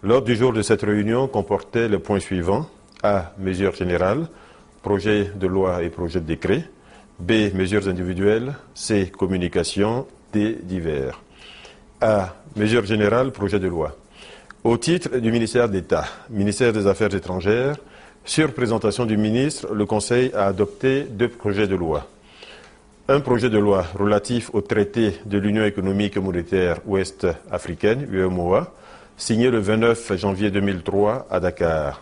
L'ordre du jour de cette réunion comportait les points suivants. A. Mesures générales, projet de loi et projet de décret. B. Mesures individuelles. C. Communication. D. Divers. A. Mesures générales, projet de loi. Au titre du ministère d'État, ministère des Affaires étrangères, sur présentation du ministre, le Conseil a adopté 2 projets de loi. Un projet de loi relatif au traité de l'Union économique et monétaire ouest-africaine, UEMOA, signé le 29 janvier 2003 à Dakar.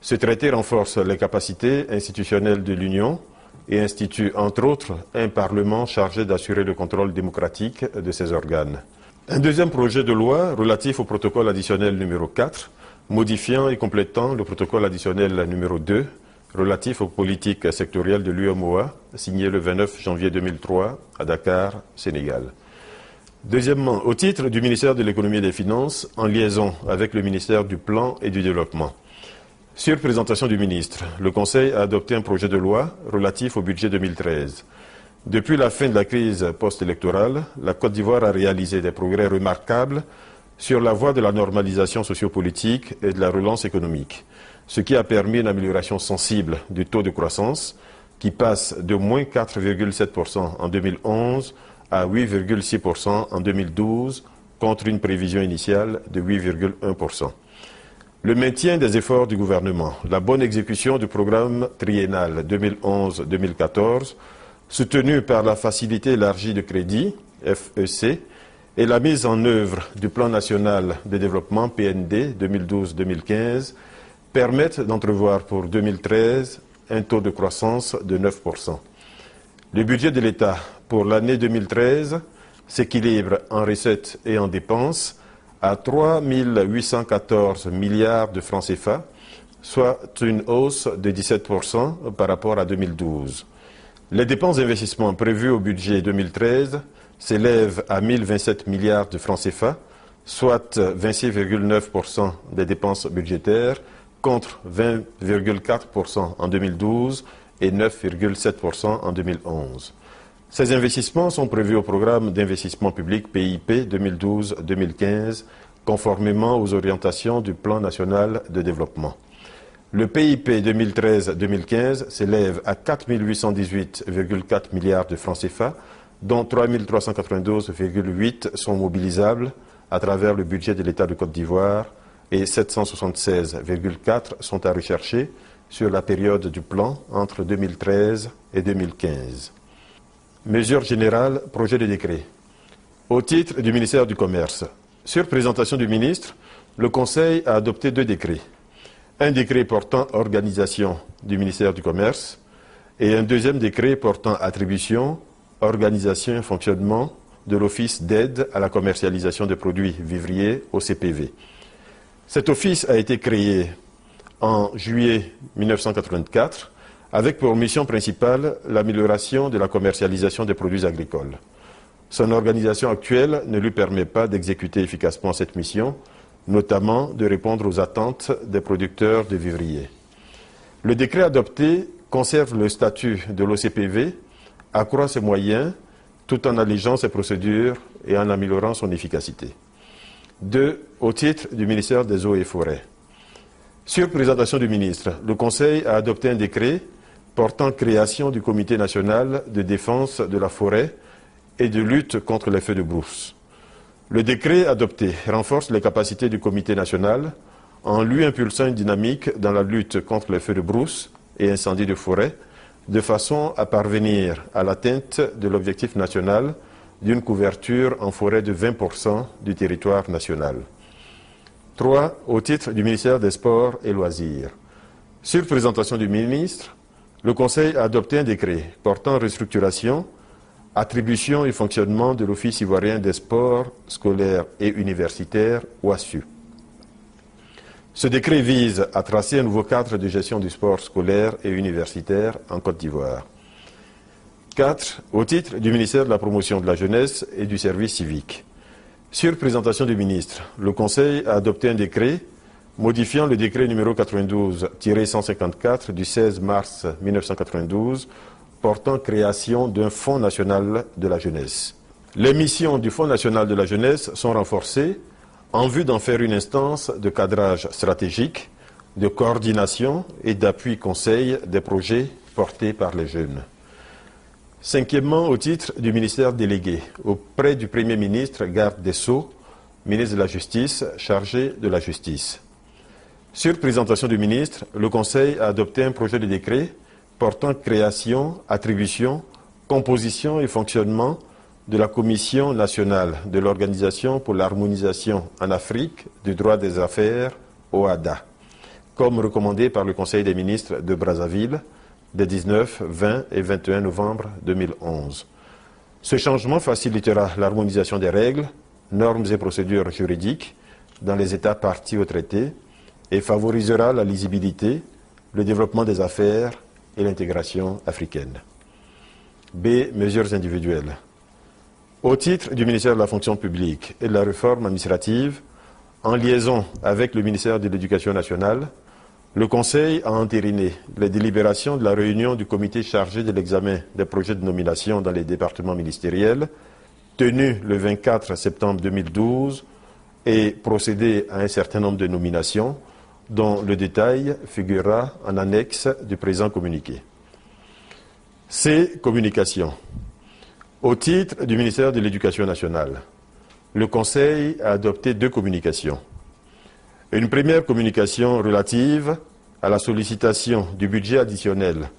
Ce traité renforce les capacités institutionnelles de l'Union et institue, entre autres, un Parlement chargé d'assurer le contrôle démocratique de ses organes. Un deuxième projet de loi relatif au protocole additionnel numéro 4, modifiant et complétant le protocole additionnel numéro 2, relatif aux politiques sectorielles de l'UEMOA, signé le 29 janvier 2003 à Dakar, Sénégal. Deuxièmement, au titre du ministère de l'Économie et des Finances, en liaison avec le ministère du Plan et du Développement. Sur présentation du ministre, le Conseil a adopté un projet de loi relatif au budget 2013. Depuis la fin de la crise post-électorale, la Côte d'Ivoire a réalisé des progrès remarquables sur la voie de la normalisation sociopolitique et de la relance économique, ce qui a permis une amélioration sensible du taux de croissance qui passe de moins 4,7% en 2011 à 8,6% en 2012 contre une prévision initiale de 8,1%. Le maintien des efforts du gouvernement, la bonne exécution du programme triennal 2011-2014, soutenu par la Facilité élargie de crédit, FEC, et la mise en œuvre du Plan national de développement, PND, 2012-2015, permettent d'entrevoir pour 2013 un taux de croissance de 9%. Le budget de l'État pour l'année 2013 s'équilibre en recettes et en dépenses à 3 814 milliards de francs CFA, soit une hausse de 17% par rapport à 2012. Les dépenses d'investissement prévues au budget 2013 s'élèvent à 1 027 milliards de francs CFA, soit 26,9% des dépenses budgétaires, contre 20,4% en 2012 et 9,7% en 2011. Ces investissements sont prévus au programme d'investissement public PIP 2012-2015, conformément aux orientations du Plan national de développement. Le PIP 2013-2015 s'élève à 4 818,4 milliards de francs CFA, dont 3 392,8 sont mobilisables à travers le budget de l'État de Côte d'Ivoire et 776,4 sont à rechercher sur la période du plan entre 2013 et 2015. Mesures générales, projet de décret. Au titre du ministère du Commerce, sur présentation du ministre, le Conseil a adopté 2 décrets. Un décret portant organisation du ministère du Commerce et un deuxième décret portant attribution, organisation et fonctionnement de l'Office d'aide à la commercialisation des produits vivriers, OCPV. Cet office a été créé en juillet 1984 avec pour mission principale l'amélioration de la commercialisation des produits agricoles. Son organisation actuelle ne lui permet pas d'exécuter efficacement cette mission, notamment de répondre aux attentes des producteurs de vivriers. Le décret adopté conserve le statut de l'OCPV, accroît ses moyens, tout en allégeant ses procédures et en améliorant son efficacité. 2. Au titre du ministère des Eaux et Forêts. Sur présentation du ministre, le Conseil a adopté un décret portant création du Comité national de défense de la forêt et de lutte contre les feux de brousse. Le décret adopté renforce les capacités du Comité national en lui impulsant une dynamique dans la lutte contre les feux de brousse et incendies de forêt, de façon à parvenir à l'atteinte de l'objectif national d'une couverture en forêt de 20% du territoire national. 3. Au titre du ministère des Sports et Loisirs. Sur présentation du ministre, le Conseil a adopté un décret portant restructuration, attribution et fonctionnement de l'Office ivoirien des sports scolaires et universitaires, OASU. Ce décret vise à tracer un nouveau cadre de gestion du sport scolaire et universitaire en Côte d'Ivoire. 4. Au titre du ministère de la Promotion de la Jeunesse et du Service civique. Sur présentation du ministre, le Conseil a adopté un décret modifiant le décret numéro 92-154 du 16 mars 1992 portant création d'un Fonds national de la jeunesse. Les missions du Fonds national de la jeunesse sont renforcées en vue d'en faire une instance de cadrage stratégique, de coordination et d'appui conseil des projets portés par les jeunes. Cinquièmement, au titre du ministère délégué, auprès du Premier ministre, garde des Sceaux, ministre de la Justice, chargé de la justice. Sur présentation du ministre, le Conseil a adopté un projet de décret portant création, attribution, composition et fonctionnement de la Commission nationale de l'Organisation pour l'harmonisation en Afrique du droit des affaires, OHADA, comme recommandé par le Conseil des ministres de Brazzaville des 19, 20 et 21 novembre 2011. Ce changement facilitera l'harmonisation des règles, normes et procédures juridiques dans les États partis au traité et favorisera la lisibilité, le développement des affaires et l'intégration africaine. B. Mesures individuelles. Au titre du ministère de la fonction publique et de la réforme administrative, en liaison avec le ministère de l'Éducation nationale, le Conseil a entériné les délibérations de la réunion du comité chargé de l'examen des projets de nomination dans les départements ministériels, tenue le 24 septembre 2012, et procédé à un certain nombre de nominations, dont le détail figurera en annexe du présent communiqué. C. Communication. Au titre du ministère de l'Éducation nationale, le Conseil a adopté 2 communications. Une première communication relative à la sollicitation du budget additionnel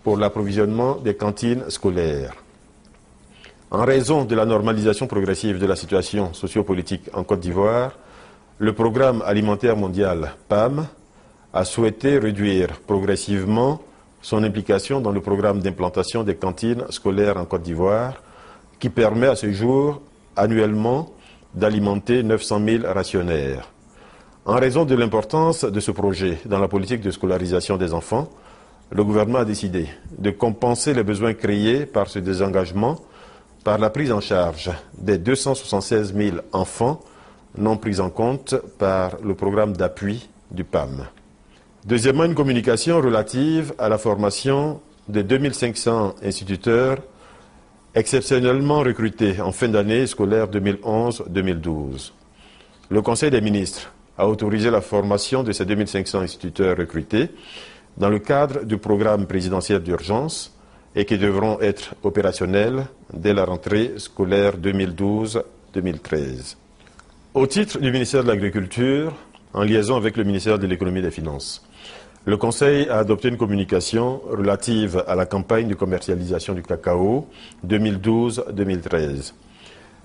pour l'approvisionnement des cantines scolaires. En raison de la normalisation progressive de la situation sociopolitique en Côte d'Ivoire, le Programme alimentaire mondial, PAM, a souhaité réduire progressivement son implication dans le programme d'implantation des cantines scolaires en Côte d'Ivoire, qui permet à ce jour, annuellement, d'alimenter 900 000 rationnaires. En raison de l'importance de ce projet dans la politique de scolarisation des enfants, le gouvernement a décidé de compenser les besoins créés par ce désengagement par la prise en charge des 276 000 enfants non pris en compte par le programme d'appui du PAM. Deuxièmement, une communication relative à la formation de 2500 instituteurs exceptionnellement recrutés en fin d'année scolaire 2011-2012. Le Conseil des ministres a autorisé la formation de ces 2500 instituteurs recrutés dans le cadre du programme présidentiel d'urgence et qui devront être opérationnels dès la rentrée scolaire 2012-2013. Au titre du ministère de l'Agriculture, en liaison avec le ministère de l'Économie et des Finances, le Conseil a adopté une communication relative à la campagne de commercialisation du cacao 2012-2013.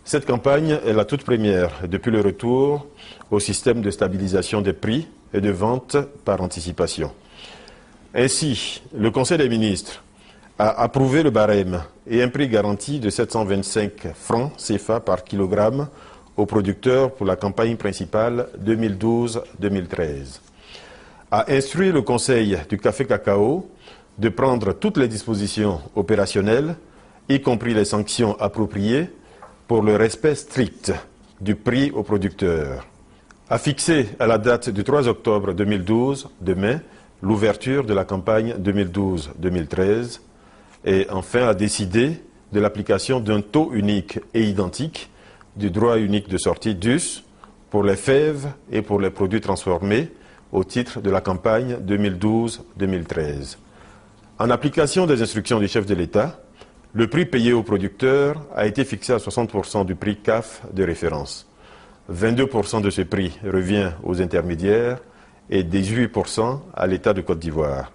Cette campagne est la toute première depuis le retour au système de stabilisation des prix et de vente par anticipation. Ainsi, le Conseil des ministres a approuvé le barème et un prix garanti de 725 francs CFA par kilogramme aux producteurs pour la campagne principale 2012-2013. A instruit le Conseil du café cacao de prendre toutes les dispositions opérationnelles, y compris les sanctions appropriées, pour le respect strict du prix aux producteurs. A fixé à la date du 3 octobre 2012, demain, l'ouverture de la campagne 2012-2013 et enfin a décidé de l'application d'un taux unique et identique du droit unique de sortie DUS pour les fèves et pour les produits transformés au titre de la campagne 2012-2013. En application des instructions du chef de l'État, le prix payé aux producteurs a été fixé à 60% du prix CAF de référence. 22% de ce prix revient aux intermédiaires et 18% à l'État de Côte d'Ivoire.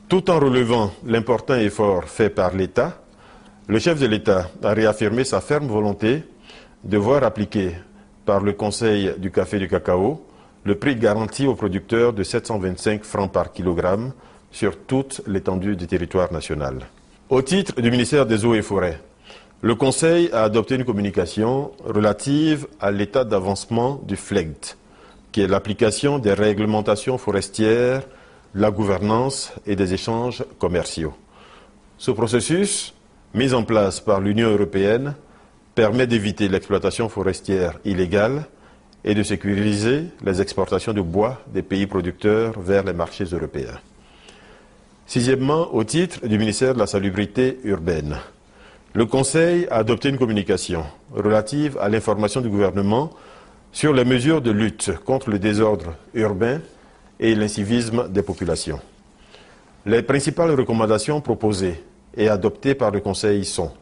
Tout en relevant l'important effort fait par l'État, le chef de l'État a réaffirmé sa ferme volonté de voir appliquer par le Conseil du café et du cacao le prix garanti aux producteurs de 725 francs par kilogramme sur toute l'étendue du territoire national. Au titre du ministère des Eaux et Forêts, le Conseil a adopté une communication relative à l'état d'avancement du FLEGT, qui est l'application des réglementations forestières, de la gouvernance et des échanges commerciaux. Ce processus, mis en place par l'Union européenne, permet d'éviter l'exploitation forestière illégale et de sécuriser les exportations de bois des pays producteurs vers les marchés européens. Sixièmement, au titre du ministère de la Salubrité urbaine, le Conseil a adopté une communication relative à l'information du gouvernement sur les mesures de lutte contre le désordre urbain et l'incivisme des populations. Les principales recommandations proposées et adoptées par le Conseil sont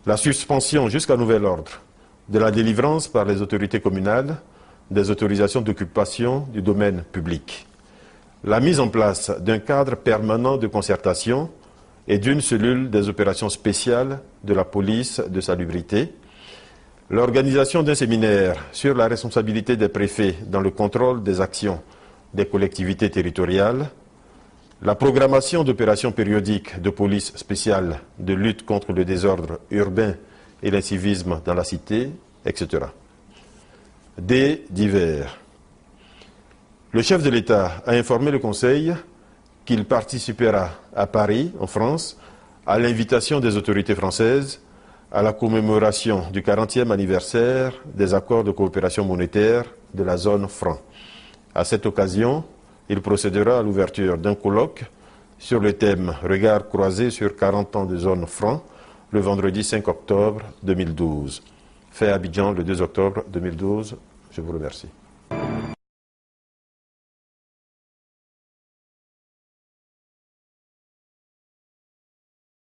la suspension jusqu'à nouvel ordre de la délivrance par les autorités communales des autorisations d'occupation du domaine public, la mise en place d'un cadre permanent de concertation et d'une cellule des opérations spéciales de la police de salubrité, l'organisation d'un séminaire sur la responsabilité des préfets dans le contrôle des actions des collectivités territoriales, la programmation d'opérations périodiques de police spéciale de lutte contre le désordre urbain et l'incivisme dans la cité, etc. Des divers. Le chef de l'État a informé le Conseil qu'il participera à Paris, en France, à l'invitation des autorités françaises à la commémoration du 40e anniversaire des accords de coopération monétaire de la zone franc. À cette occasion, il procédera à l'ouverture d'un colloque sur le thème « Regard croisé sur 40 ans de zone franc » le vendredi 5 octobre 2012. Fait à Abidjan le 2 octobre 2012. Je vous remercie.